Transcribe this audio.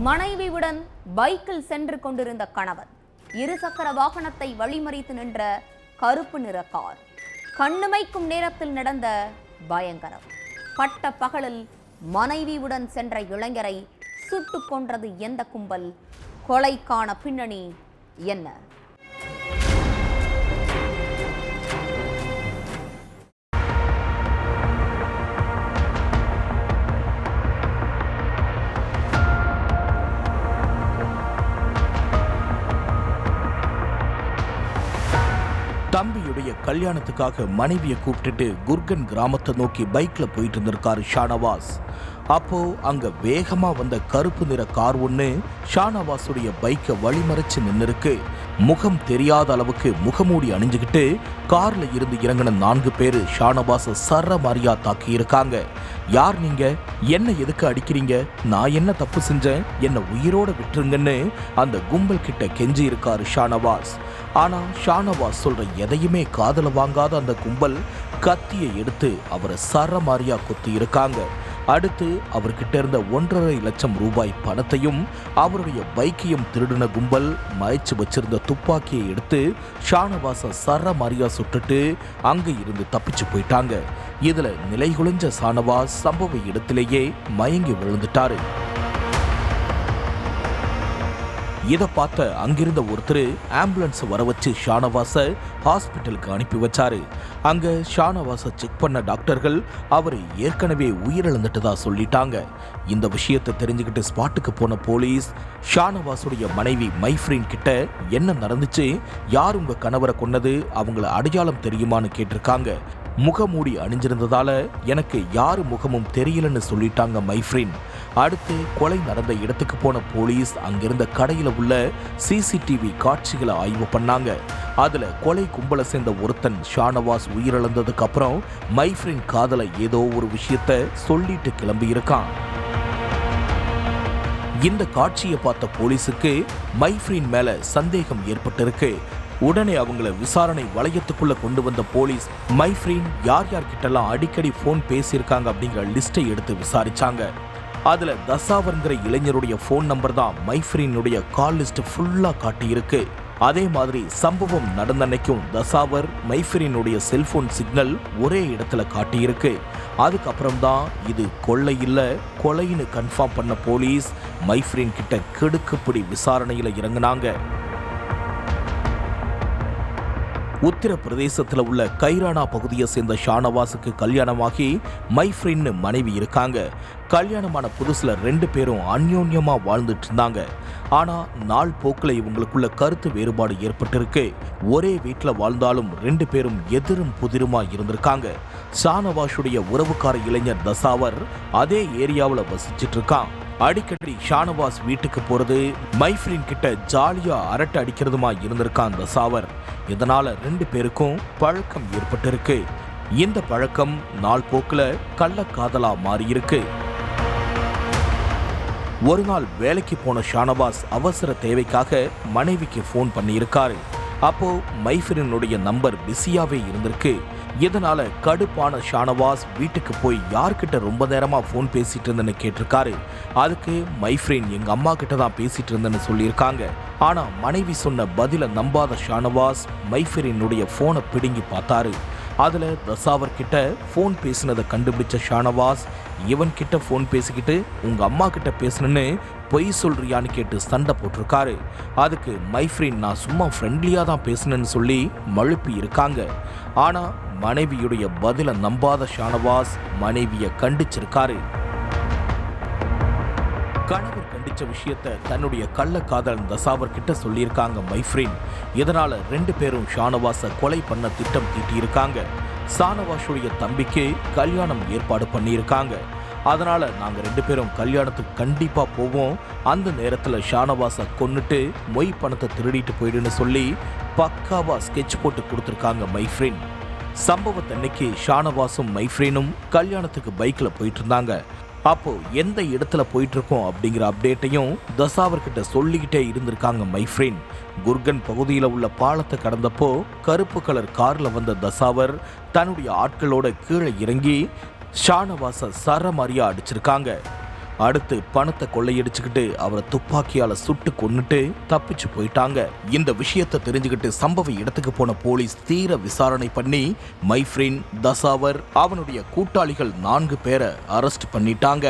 மனைவியுடன் பைக்கில் சென்று கொண்டிருந்த கணவன், இருசக்கர வாகனத்தை வழிமறித்து நின்ற கருப்பு நிற கார், கண்ணுமைக்கும் நேரத்தில் நடந்த பயங்கரம். பட்ட பகலில் மனைவியுடன் சென்ற இளைஞரை சுட்டுக் கொன்றது எந்த கும்பல்? கொலைக்கான பின்னணி என்ன? தம்பியுடைய கல்யாணத்துக்காக மனைவியை கூப்பிட்டுட்டு குர்கன் கிராமத்தை நோக்கி பைக்ல போயிட்டு இருந்திருக்காரு ஷானவாஸ். அப்போ அங்க வேகமா வந்த கருப்பு நிற கார் ஒண்ணு ஷானவாஸுடைய பைக்கை வழிமறைச்சு நின்று இருக்கு. முகம் தெரியாத அளவுக்கு முகமூடி அணிஞ்சுக்கிட்டு கார்ல இருந்து இறங்கின 4 பேரு ஷானவாஸ சரமாரியா தாக்கி இருக்காங்க. யார் நீங்க? என்ன எதுக்கு அடிக்கிறீங்க? நான் என்ன தப்பு செஞ்சேன்? என்ன உயிரோட விட்டுருங்கன்னு அந்த கும்பல் கிட்ட கெஞ்சி இருக்காரு ஷானவாஸ். ஆனா ஷானவாஸ் சொல்ற எதையுமே காதுல வாங்காத அந்த கும்பல் கத்தியை எடுத்து அவரை சரமாரியா குத்தி இருக்காங்க. அடுத்து அவர்கிட்ட இருந்த 1.5 லட்சம் ரூபாய் பணத்தையும் அவருடைய பைக்கையும் திருடின கும்பல் மறைச்சு வச்சிருந்த துப்பாக்கியை எடுத்து ஷானவாஸ சரமாரியா சுட்டுட்டு அங்க இருந்து தப்பிச்சு போயிட்டாங்க. இதுல நிலைகுலைஞ்ச ஷானவாஸ் சம்பவ இடத்திலேயே மயங்கி விழுந்துட்டாரு. இதை பார்த்த அங்கிருந்த ஒருத்தர் ஆம்புலன்ஸ் வர வச்சு ஷானவாஸை ஹாஸ்பிட்டலுக்கு அனுப்பி வச்சாரு. அங்க ஷானவாஸை செக் பண்ண டாக்டர்கள் அவரை ஏற்கனவே உயிரிழந்துட்டதா சொல்லிட்டாங்க. இந்த விஷயத்தை தெரிஞ்சுக்கிட்டு ஸ்பாட்டுக்கு போன போலீஸ் ஷானவாஸுடைய மனைவி மைஃப்ரீன் கிட்ட என்ன நடந்துச்சு, யார் உங்க கணவரை கொன்னது, அவங்கள அடையாளம் தெரியுமான்னு கேட்டிருக்காங்க. முகமூடி அணிஞ்சிருந்ததால எனக்கு யாரு முகமும் தெரியலன்னு சொல்லிட்டாங்க மைஃப்ரீன். அடுத்து கொலை நடந்த இடத்துக்கு போன போலீஸ் அங்கிருந்த கடையில உள்ள சிசிடிவி காட்சிகளை ஆய்வு பண்ணாங்க. அதுல கொலை கும்பலை சேர்ந்த ஒருத்தன் ஷானவாஸ் உயிரிழந்ததுக்கு அப்புறம் மைஃப்ரீன் காதல ஏதோ ஒரு விஷயத்த சொல்லிட்டு கிளம்பி இருக்கான். இந்த காட்சியை பார்த்த போலீஸுக்கு மைஃப்ரீன் மேல சந்தேகம் ஏற்பட்டிருக்கு. உடனே அவங்கள விசாரணை வளையத்துக்குள்ள கொண்டு வந்த போலீஸ் மைஃப்ரீன் யார் யார்கிட்டலாம் அடிக்கடி போன் பேசியிருக்காங்க அப்படிங்கிற லிஸ்டை எடுத்து விசாரிச்சாங்க. அதுல தசாவர்ங்கிற இளைஞருடைய போன் நம்பர் தான் மைஃப்ரீனுடைய கால் லிஸ்ட் ஃபுல்லா காட்டியிருக்கு. அதே மாதிரி சம்பவம் நடந்த அன்னைக்கும் தசாவர் மைஃப்ரீனுடைய செல்போன் சிக்னல் ஒரே இடத்துல காட்டியிருக்கு. அதுக்கப்புறம் தான் இது கொள்ளை இல்ல கொலைன்னு கன்ஃபார்ம் பண்ண போலீஸ் மைஃப்ரீன் கிட்ட கிடுக்குப்பிடி விசாரணையில இறங்குனாங்க. உத்தரப்பிரதேசத்தில் உள்ள கைரானா பகுதியை சேர்ந்த ஷானவாஸுக்கு கல்யாணமாகி மைஃப்ரீன்னு மனைவி இருக்காங்க. கல்யாணமான புதுசுல 2 பேரும் அந்யோன்யமா வாழ்ந்துட்டு இருந்தாங்க. ஆனா நாள் போக்குல இவங்களுக்குள்ள கருத்து வேறுபாடு ஏற்பட்டிருக்கு. ஒரே வீட்டுல வாழ்ந்தாலும் 2 பேரும் எதிரும் புதிருமா இருந்திருக்காங்க. ஷானவாஸுடைய உறவுக்கார இளைஞர் தசாவர் அதே ஏரியாவில் வசிச்சிட்டு இருக்கான். அடிக்கடி ஷானவாஸ் வீட்டுக்கு போறது, மைஃப்ரீன் கிட்ட ஜாலியா அரட்டை அடிக்கிறதுமா இருந்திருக்கான் தசாவர். இதனால 2 பேருக்கும் பழக்கம் ஏற்பட்டிருக்கு. இந்த பழக்கம் நாள் போக்குல கள்ளக்காதலா மாறியிருக்கு. ஒரு நாள் வேலைக்கு போன ஷானவாஸ் அவசர தேவைக்காக மனைவிக்கு போன் பண்ணியிருக்காரு. அப்போ மைஃப்ரீனுடைய நம்பர் பிஸியாவே இருந்திருக்கு. இதனால கடுப்பான ஷானவாஸ் வீட்டுக்கு போய் யார்கிட்ட ரொம்ப நேரமா போன் பேசிட்டு இருந்தேன்னு கேட்டிருக்காரு. அதுக்கு மைஃப்ரீன் எங்க அம்மா கிட்ட தான் பேசிட்டு இருந்தேன்னு சொல்லியிருக்காங்க. ஆனா மனைவி சொன்ன பதில நம்பாத ஷானவாஸ் மைஃப்ரீனுடைய போனை பிடுங்கி பார்த்தாரு. அதுல தசாவர் கிட்ட போன் பேசினதை கண்டுபிடிச்ச ஷானவாஸ் இவன் கிட்ட போன் பேசிக்கிட்டு உங்க அம்மா கிட்ட பேசணுன்னு பொய் சொல்றியான்னு கேட்டு சண்டை போட்டிருக்காரு. அதுக்கு மைஃப்ரீன் நான் சும்மா ஃப்ரெண்ட்லியா தான் பேசினேன்னு சொல்லி மழுப்பி இருக்காங்க. ஆனா மனைவியுடைய பதில நம்பாத ஷானவாஸ் மனைவியை கண்டிச்சிருக்காரு. கணவர் கண்டிச்ச விஷயத்தை தன்னுடைய கள்ளக்காதலன் தசாவர் கிட்ட சொல்லியிருக்காங்க மைஃப்ரீன். இதனால 2 பேரும் ஷானவாஸை கொலை பண்ண திட்டம் தீட்டியிருக்காங்க. ஷானவாஸுடைய தம்பிக்கு கல்யாணம் ஏற்பாடு பண்ணியிருக்காங்க. அதனால நாங்க 2 பேரும் கல்யாணத்துக்கு கண்டிப்பா போவோம், அந்த நேரத்துல ஷானவாஸை கொன்னுட்டு மொய் பணத்தை திருடிட்டு போயிடுன்னு சொல்லி பக்காவா ஸ்கெட்ச் போட்டு கொடுத்துருக்காங்க மைஃப்ரீன். சம்பவத்தன்னைக்கு ஷானவாஸும் மைஃப்ரீனும் கல்யாணத்துக்கு பைக்ல போயிட்டு இருந்தாங்க. அப்போ எந்த இடத்துல போயிட்டு இருக்கோம் அப்படிங்கிற அப்டேட்டையும் தசாவர்கிட்ட சொல்லிக்கிட்டே இருந்திருக்காங்க மைஃப்ரீன். குர்கன் பகுதியில் உள்ள பாலத்தை கடந்தப்போ கருப்பு கலர் கார்ல வந்த தசாவர் தன்னுடைய ஆட்களோட கீழே இறங்கி ஷானவாஸை சரமாரியா அடிச்சிருக்காங்க. அடுத்து பணத்தை கொள்ளையடிச்சுக்கிட்டு அவரை துப்பாக்கியால சுட்டு கொன்னுட்டு தப்பிச்சு போயிட்டாங்க. இந்த விஷயத்தை தெரிஞ்சுக்கிட்டு சம்பவ இடத்துக்கு போன போலீஸ் தீர விசாரணை பண்ணி மைஃப்ரின், தசாவர், அவனுடைய கூட்டாளிகள் 4 பேரை அரெஸ்ட் பண்ணிட்டாங்க.